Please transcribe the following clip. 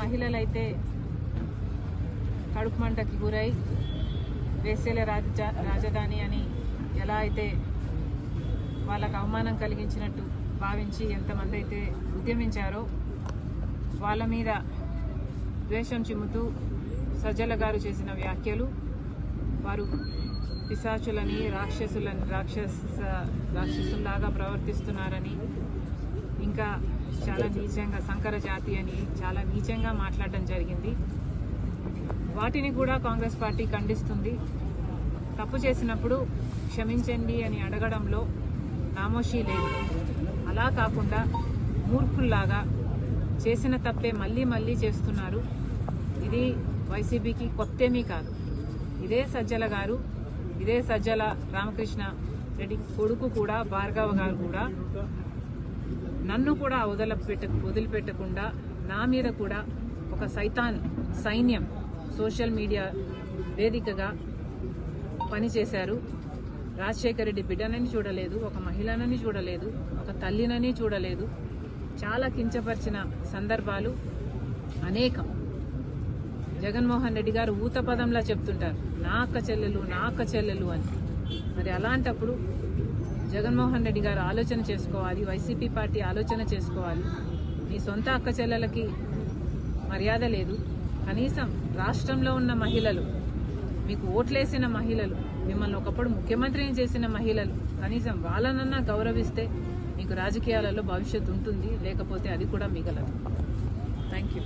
మహిళలైతే కడుపు మంటకి గురై వేశ్యల రాజధాని అని ఎలా అయితే వాళ్ళకు అవమానం కలిగించినట్టు భావించి ఎంతమంది అయితే ఉద్యమించారో వాళ్ళ మీద ద్వేషం చిమ్ముతూ సజ్జల గారు చేసిన వ్యాఖ్యలు వారు పిశాచులని రాక్షసుల్లాగా ప్రవర్తిస్తున్నారని ఇంకా చాలా నీచంగా సంకర జాతి అని చాలా నీచంగా మాట్లాడడం జరిగింది. వాటిని కూడా కాంగ్రెస్ పార్టీ ఖండిస్తుంది. తప్పు చేసినప్పుడు క్షమించండి అని అడగడంలో నామోషీ లేదు. అలా కాకుండా మూర్ఖుల్లాగా చేసిన తప్పే మళ్ళీ మళ్ళీ చేస్తున్నారు. ఇది వైసీపీకి కొత్తేమీ కాదు. ఇదే సజ్జల గారు, ఇదే సజ్జల రామకృష్ణ రెడ్డి కొడుకు కూడా భార్గవ గారు కూడా నన్ను కూడా వదిలిపెట్టకుండా నా మీద కూడా ఒక సైన్యం సోషల్ మీడియా వేదికగా పనిచేశారు. రాజశేఖర రెడ్డి బిడ్డనని చూడలేదు, ఒక మహిళనని చూడలేదు, ఒక తల్లినని చూడలేదు. చాలా కించపరిచిన సందర్భాలు అనేకం. జగన్మోహన్ రెడ్డి గారు ఊత పదంలా చెప్తుంటారు, నా అక్క చెల్లెలు అని. మరి అలాంటప్పుడు జగన్మోహన్ రెడ్డి గారు ఆలోచన చేసుకోవాలి, వైసీపీ పార్టీ ఆలోచన చేసుకోవాలి. మీ సొంత అక్క చెల్లెలకి మర్యాద లేదు. కనీసం రాష్ట్రంలో ఉన్న మహిళలు, మీకు ఓట్లేసిన మహిళలు, మిమ్మల్ని ఒకప్పుడు ముఖ్యమంత్రిని చేసిన మహిళలు, కనీసం వాళ్ళనన్నా గౌరవిస్తే మీకు రాజకీయాలలో భవిష్యత్తు ఉంటుంది. లేకపోతే అది కూడా మిగలదు. Thank you.